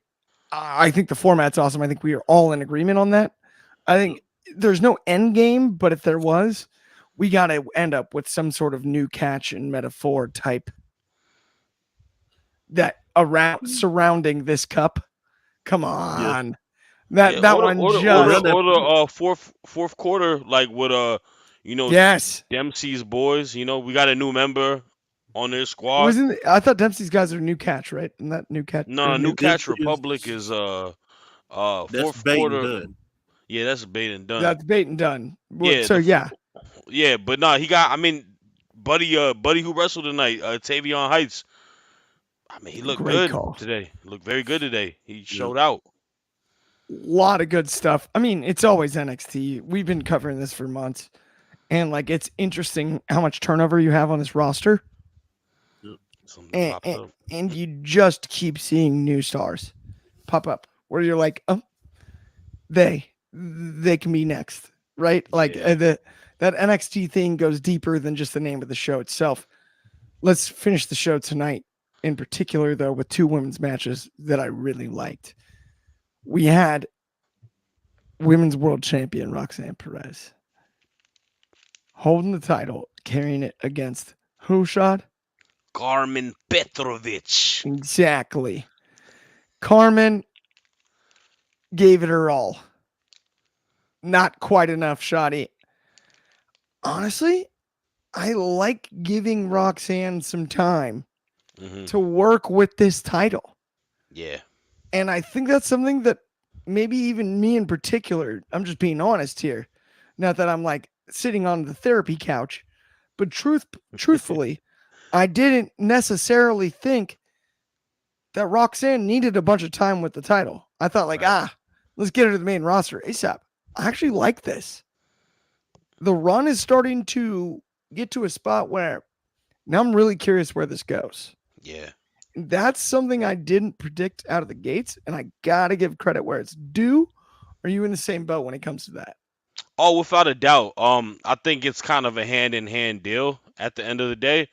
I think the format's awesome. I think we are all in agreement on that. I think there's no end game, but if there was, we got to end up with some sort of new catch and metaphor type that around surrounding this cup. Come on, Yeah, that one just or the fourth quarter, like with yes. Dempsey's boys. We got a new member on their squad. Wasn't I thought Dempsey's guys are new catch, right? And that new catch or No, New new Catch Republic is That's fourth bait and quarter. done. Yeah, that's bait and done. that's bait and done. Yeah, So yeah, yeah, but no, he got. I mean, buddy who wrestled tonight, Tavion Heights. I mean, he looked great good call. today. He looked very good today. He showed out. Lot of good stuff. I mean, it's always NXT. We've been covering this for months. And like it's interesting how much turnover you have on this roster. Something popped up. And you just keep seeing new stars pop up where you're like, oh, they can be next, right? Like that NXT thing goes deeper than just the name of the show itself. Let's finish the show tonight, in particular though, with two women's matches that I really liked. We had women's world champion Roxanne Perez holding the title, carrying it against who, Shad? Carmen Petrovich. Exactly. Carmen gave it her all. Not quite enough, Shoddy. Honestly, I like giving Roxanne some time Hmm. to work with this title. Yeah. And I think that's something that maybe even me in particular, I'm just being honest here. Not that I'm like sitting on the therapy couch, but truthfully, I didn't necessarily think that Roxanne needed a bunch of time with the title. I thought like, Right. let's get her to the main roster ASAP. I actually like this. The run is starting to get to a spot where now I'm really curious where this goes. Yeah. That's something I didn't predict out of the gates, and I gotta give credit where it's due. Are you in the same boat when it comes to that? Oh, without a doubt. I think it's kind of a hand in hand deal at the end of the day.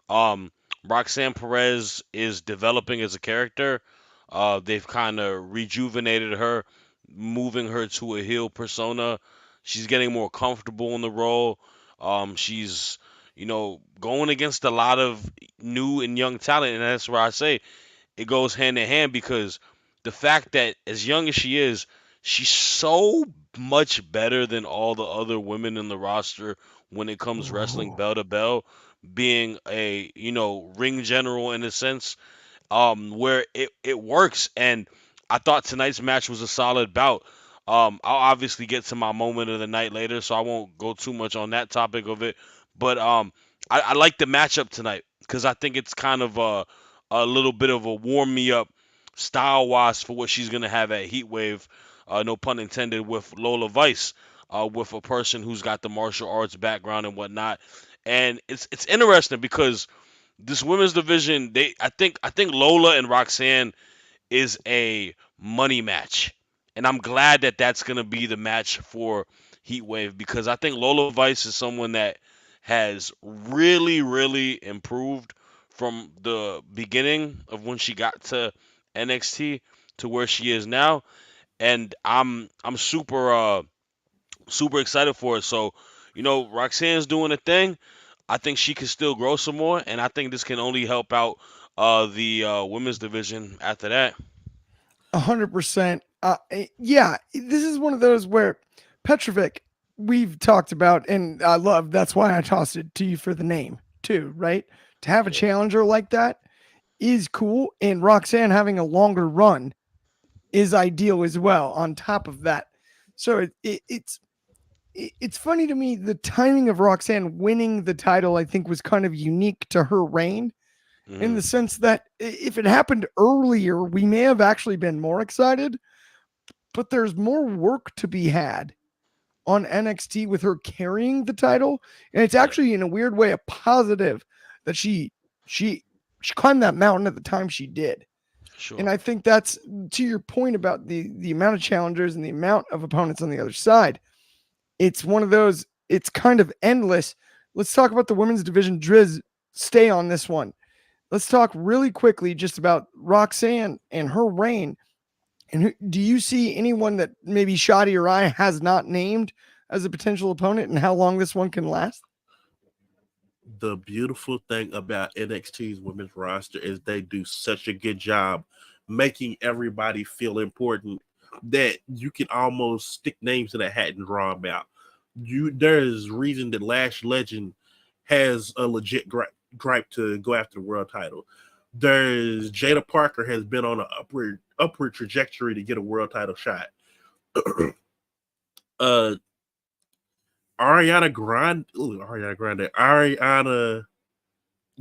Um, Roxanne Perez is developing as a character. They've kind of rejuvenated her, moving her to a heel persona. She's getting more comfortable in the role. She's, going against a lot of new and young talent, and that's where I say it goes hand in hand because the fact that as young as she is, she's so much better than all the other women in the roster when it comes wrestling Ooh. bell to bell, being a ring general in a sense, where it works. And I thought tonight's match was a solid bout. I'll obviously get to my moment of the night later, so I won't go too much on that topic of it. But I like the matchup tonight because I think it's kind of a little bit of a warm me up style wise for what she's gonna have at Heatwave. No pun intended with Lola Vice, with a person who's got the martial arts background and whatnot. And it's interesting because this women's division, I think Lola and Roxanne is a money match, and I'm glad that that's gonna be the match for Heatwave because I think Lola Vice is someone that has really, really improved from the beginning of when she got to NXT to where she is now, and I'm super excited for it. So, Roxanne's doing a thing. I think she can still grow some more, and I think this can only help out the women's division after that. 100%. Yeah, this is one of those where Petrovic, we've talked about, and I love that's why I tossed it to you for the name too, right? To have a Yeah. challenger like that is cool, and Roxanne having a longer run is ideal as well. On top of that, so it's funny to me the timing of Roxanne winning the title. I think was kind of unique to her reign in Hmm. the sense that if it happened earlier, we may have actually been more excited. But there's more work to be had on NXT with her carrying the title, and it's Yeah. actually in a weird way a positive that she she climbed that mountain at the time she did. And Sure. I think that's to your point about the amount of challengers and the amount of opponents on the other side. It's one of those. It's kind of endless. Let's talk about the women's division. Driz, stay on this one. Let's talk really quickly just about Roxanne and her reign. And do you see anyone that maybe Shoddy or I has not named as a potential opponent and how long this one can last? The beautiful thing about NXT's women's roster is they do such a good job making everybody feel important that you can almost stick names in a hat and draw them out. There's reason that Lash Legend has a legit gripe to go after the world title. There's Jada Parker has been on an upward trajectory to get a world title shot. uh Ariana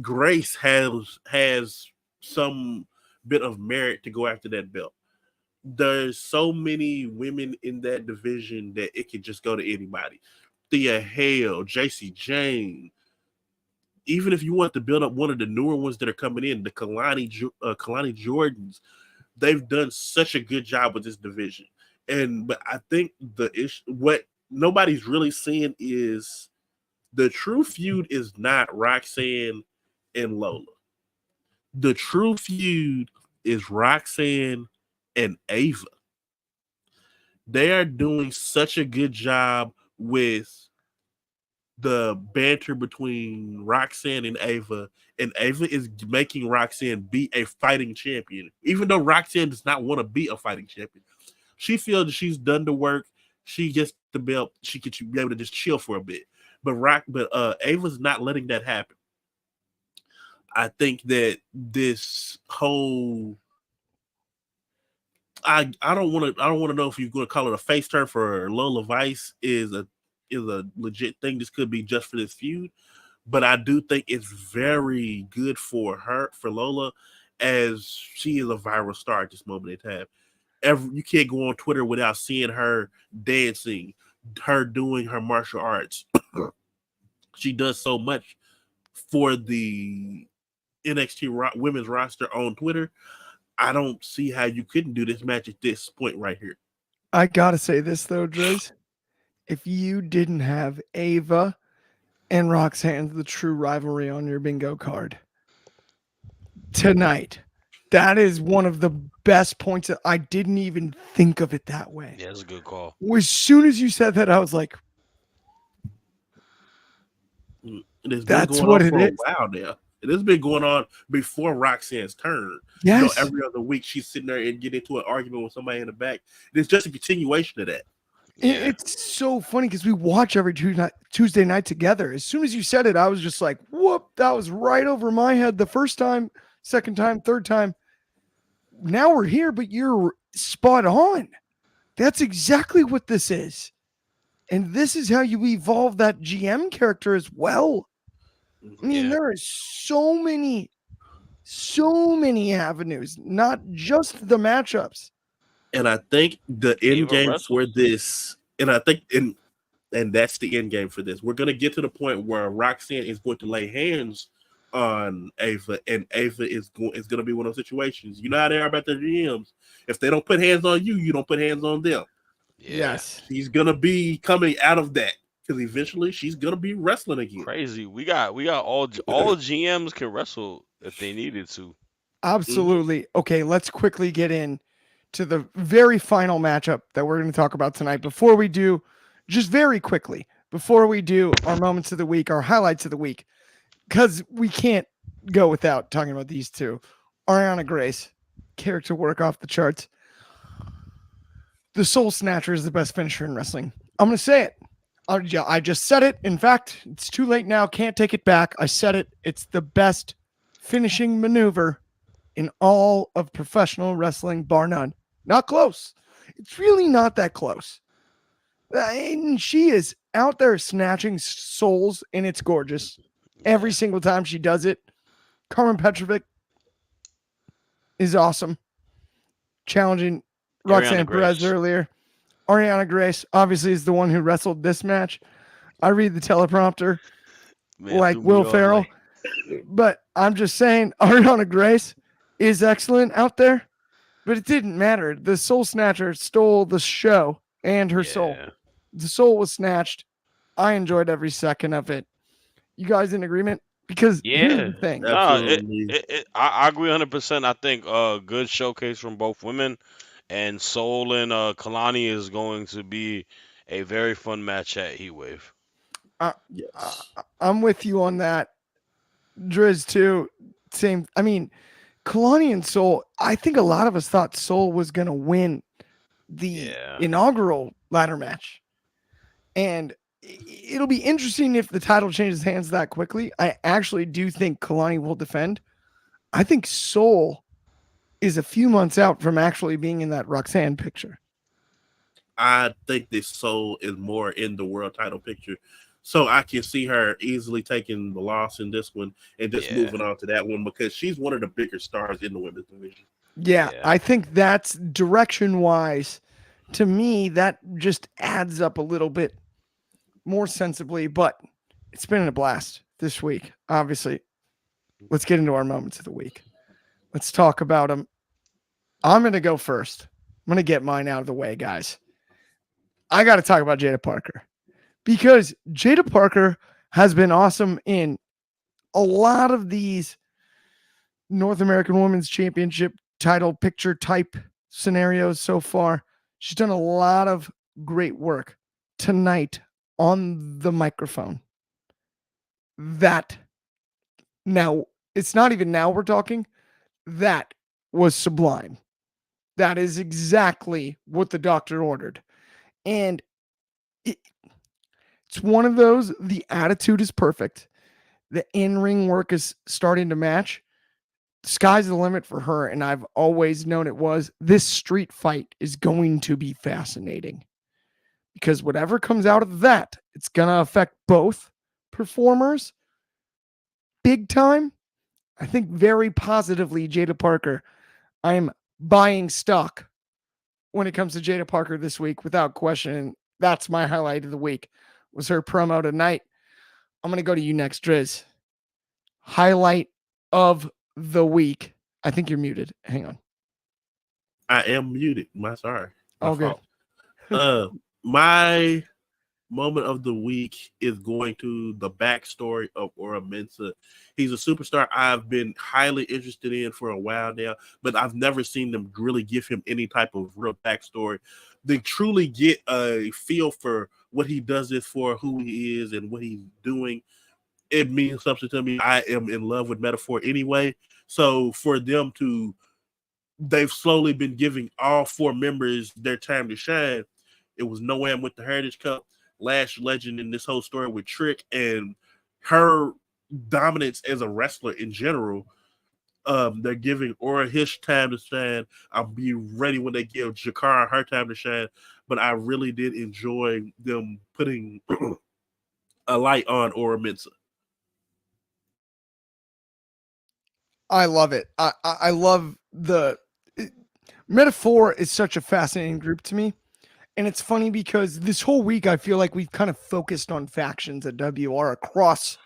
Grace has some bit of merit to go after that belt. There's so many women in that division that it could just go to anybody. Thea Hale, JC Jane. Even if you want to build up one of the newer ones that are coming in, the Kalani Jordans, they've done such a good job with this division. But I think the issue, what nobody's really seeing is the true feud is not Roxanne and Lola. The true feud is Roxanne and Ava. They are doing such a good job with the banter between Roxanne and Ava is making Roxanne be a fighting champion, even though Roxanne does not want to be a fighting champion. She feels that she's done the work. She gets the belt. She could be able to just chill for a bit. But Ava's not letting that happen. I think that this whole I don't want to know if you're going to call it a face turn for Lola Vice is a legit thing. This could be just for this feud, but I do think it's very good for Lola, as she is a viral star at this moment in time. You can't go on Twitter without seeing her dancing, her doing her martial arts. She does so much for the NXT women's roster on Twitter. I don't see how you couldn't do this match at this point right here. I gotta say this though, Driz. If you didn't have Ava and Roxanne, the true rivalry on your bingo card tonight, that is one of the best points. That I didn't even think of it that way. Yeah, that's a good call. As soon as you said that, I was like, It has been that's going what on it for a is. while now. It has been going on before Roxanne's turn. Yes. Every other week she's sitting there and get into an argument with somebody in the back. It's just a continuation of that. Yeah. It's so funny because we watch every Tuesday night together. As soon as you said it, I was just like, whoop, that was right over my head the first time, second time, third time. Now we're here, but you're spot on. That's exactly what this is. And this is how you evolve that GM character as well. I mean, there are so many avenues, not just the matchups. And I think the end game for this, and I think and that's the end game for this. We're gonna get to the point where Roxanne is going to lay hands on Ava, and Ava is gonna be one of those situations. You know how they are about their GMs. If they don't put hands on you, you don't put hands on them. Yeah. Yes. She's gonna be coming out of that, because eventually she's gonna be wrestling again. Crazy. We got all GMs can wrestle if they needed to. Absolutely. Okay, let's quickly get in to the very final matchup that we're going to talk about tonight. Before we do, just very quickly, before we do our moments of the week, our highlights of the week, because we can't go without talking about these two. Ariana Grace, character work off the charts. The Soul Snatcher is the best finisher in wrestling. I'm going to say it. I just said it. In fact, it's too late now. Can't take it back. I said it. It's the best finishing maneuver in all of professional wrestling, bar none. Not close. It's really not that close. And she is out there snatching souls, and it's gorgeous. Every single time she does it. Carmen Petrovic is awesome. Challenging Roxanne Perez earlier. Ariana Grace obviously is the one who wrestled this match. I read the teleprompter like Will Ferrell. But I'm just saying Ariana Grace is excellent out there. But it didn't matter. The Soul Snatcher stole the show and her soul. The soul was snatched. I enjoyed every second of it. You guys in agreement? Because here's the thing. I agree 100%. I think a good showcase from both women, and Soul and Kalani is going to be a very fun match at Heatwave. Yes. I'm with you on that. Driz too. Same. I mean, Kalani and Soul, I think a lot of us thought Soul was going to win the inaugural ladder match. And it'll be interesting if the title changes hands that quickly. I actually do think Kalani will defend. I think Soul is a few months out from actually being in that Roxanne picture. I think this Soul is more in the world title picture. So I can see her easily taking the loss in this one and just moving on to that one, because she's one of the bigger stars in the women's division. Yeah, I think that's direction-wise. To me, that just adds up a little bit more sensibly, but it's been a blast this week, obviously. Let's get into our moments of the week. Let's talk about them. I'm going to go first. I'm going to get mine out of the way, guys. I got to talk about Jada Parker, because Jada Parker has been awesome in a lot of these North American Women's Championship title picture type scenarios so far. She's done a lot of great work tonight on the microphone. That now, it's not even now we're talking. That was sublime. That is exactly what the doctor ordered. And it, it's one of those, the attitude is perfect. The in ring work is starting to match. Sky's the limit for her. And I've always known it was. This street fight is going to be fascinating because whatever comes out of that, it's going to affect both performers big time. I think very positively, Jada Parker. I'm buying stock when it comes to Jada Parker this week without question. And that's my highlight of the week was her promo tonight. I'm going to go to you next, Driz. Highlight of the week. I think you're muted. Hang on. I am muted. My All good. fault. My moment of the week is going to the backstory of Ora Mensa. He's a superstar I've been highly interested in for a while now, but I've never seen them really give him any type of real backstory. They truly get a feel for what he does this for, who he is, and what he's doing. It means something to me. I am in love with Metaphor anyway. So for them to, they've slowly been giving all four members their time to shine. It was Noam with the Heritage Cup, Lash Legend in this whole story with Trick, and her dominance as a wrestler in general. They're giving Aura his time to shine. I'll be ready when they give Jakara her time to shine. But I really did enjoy them putting a light on Aura Mensa. I love it. I love Metaphor is such a fascinating group to me. And it's funny because this whole week I feel like we've kind of focused on factions at WR across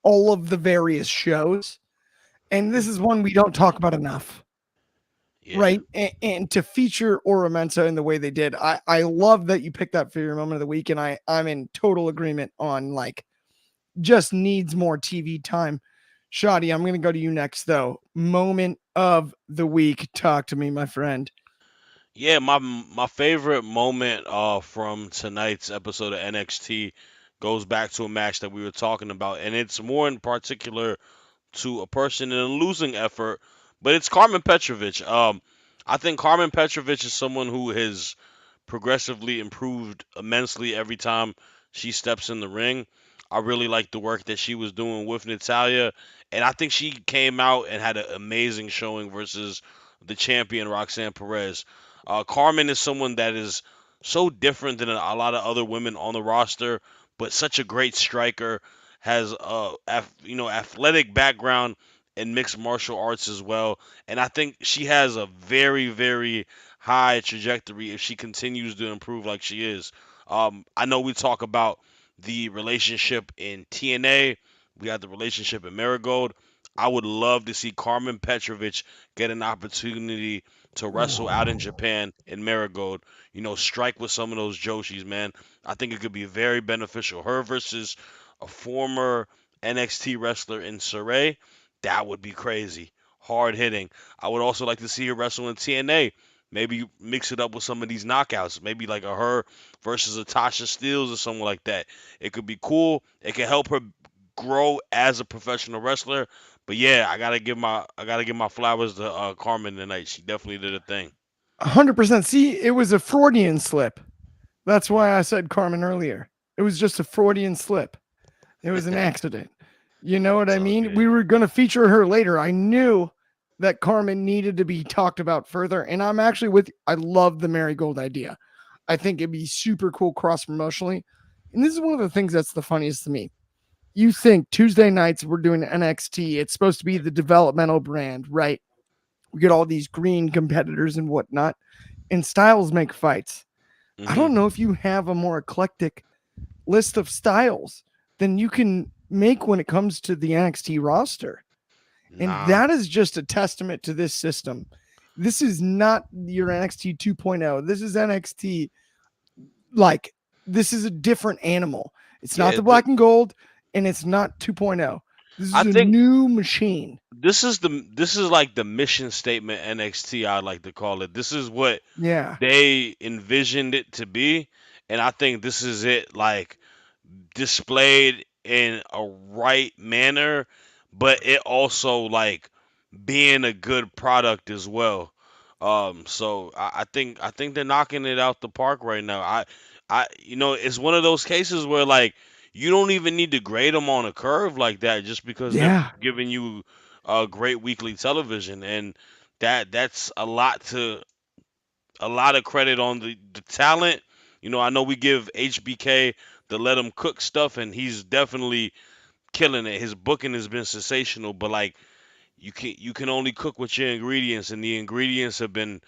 all of the various shows. And this is one we don't talk about enough. Yeah. Right. And to feature Ora Mensa in the way they did, I love that you picked that for your moment of the week. And I'm in total agreement on like just needs more TV time. Shadi, I'm going to go to you next, though. Moment of the week. Talk to me, my friend. Yeah, my favorite moment from tonight's episode of NXT goes back to a match that we were talking about, and it's more in particular to a person in a losing effort, but it's Carmen Petrovic. I think Carmen Petrovic is someone who has progressively improved immensely every time she steps in the ring. I really like the work that she was doing with Natalia, and I think she came out and had an amazing showing versus the champion Roxanne Perez. Carmen is someone that is so different than a lot of other women on the roster, but such a great striker, has athletic background in mixed martial arts as well, and I think she has a very high trajectory if she continues to improve like she is. I know we talk about the relationship in TNA. We have the relationship in Marigold. I would love to see Carmen Petrovic get an opportunity to wrestle out in Japan in Marigold. Strike with some of those Joshis, man. I think it could be very beneficial. Her versus a former NXT wrestler in Saray, that would be crazy. Hard hitting. I would also like to see her wrestle in TNA. Maybe you mix it up with some of these knockouts. Maybe like a her versus a Tasha Steeles or something like that. It could be cool. It could help her grow as a professional wrestler. But yeah, I gotta give my flowers to Carmen tonight. She definitely did a thing. 100%. See, it was a Freudian slip. That's why I said Carmen earlier. It was just a Freudian slip. It was an accident. You know what It's I all mean? good. We were going to feature her later. I knew that Carmen needed to be talked about further. And I'm actually I love the Marigold idea. I think it'd be super cool cross promotionally. And this is one of the things that's the funniest to me. You think Tuesday nights we're doing NXT, it's supposed to be the developmental brand, right? We get all these green competitors and whatnot, and styles make fights. I Hmm. don't know if you have a more eclectic list of styles than you can make when it comes to the NXT roster. And Nah. that is just a testament to this system. This is not your NXT 2.0. This is NXT, like, this is a different animal. It's not Yeah. the black and gold, and it's not 2.0. This I is a think new machine. this is like the mission statement NXT. I'd like to call it. This is what Yeah. they envisioned it to be, and I think this is it. Like displayed in a right manner, but it also like being a good product as well. So I think they're knocking it out the park right now. It's one of those cases where like you don't even need to grade them on a curve like that just because they're Yeah. giving you great weekly television, and that's a lot of credit on the talent. I know we give HBK the let him cook stuff, and he's definitely killing it. His booking has been sensational, but like you can only cook with your ingredients, and the ingredients have been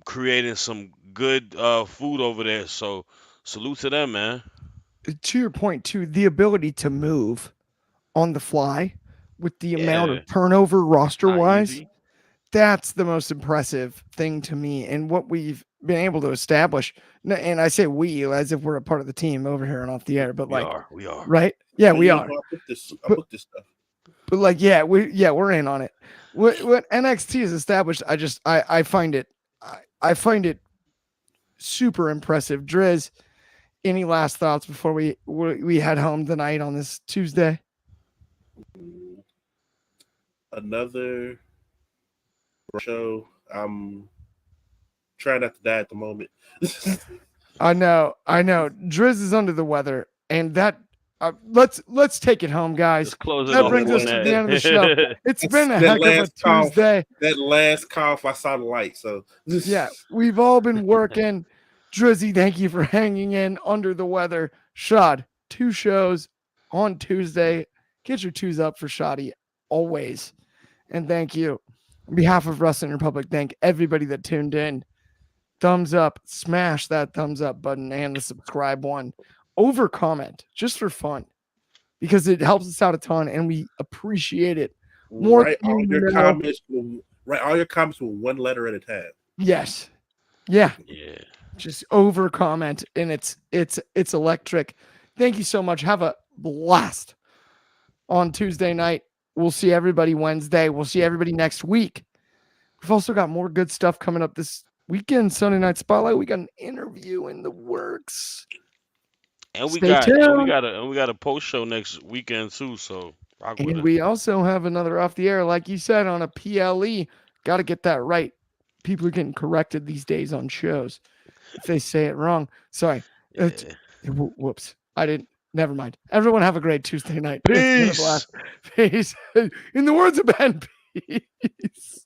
creating some good food over there. So salute to them, man. To your point, too, the ability to move on the fly with the amount Yeah, of turnover roster not wise, easy. that's the most impressive thing to me. And what we've been able to establish, and I say we as if we're a part of the team over here and off the air, but We like, are, we are. right? Yeah, we Yeah, are. no, I But booked this stuff. like, we're in on it. What NXT is established, I find it, I find it super impressive. Driz, any last thoughts before we head home tonight on this Tuesday? Another show. I'm trying not to die at the moment. I know. Driz is under the weather, and that let's take it home, guys. Let's close it That off brings us on to the end of the show. that. It's been a that heck of a last cough. Tuesday. That last cough, I saw the light. So Yeah, we've all been working. Drizzy, thank you for hanging in under the weather. Shad, 2 shows on Tuesday. Get your 2s up for Shoddy always. And thank you. On behalf of Wrestling Republic, thank everybody that tuned in. Thumbs up, smash that thumbs up button and the subscribe one. Over comment just for fun because it helps us out a ton and we appreciate it more write than all you your know. comments. Write all your comments with one letter at a time. Yes. Yeah. Yeah. Just over comment and it's electric. Thank you so much. Have a blast on Tuesday night. We'll see everybody Wednesday. We'll see everybody next week. We've also got more good stuff coming up this weekend. Sunday Night Spotlight. We got an interview in the works. And we Stay got tuned. we got a post show next weekend too. So rock with And it. we also have another off the air, like you said, on a PLE. Got to get that right. People are getting corrected these days on shows if they say it wrong. Sorry. Yeah. Whoops. I didn't. Never mind. Everyone have a great Tuesday night. It's been a Peace. blast. Peace. In the words of Ben, peace.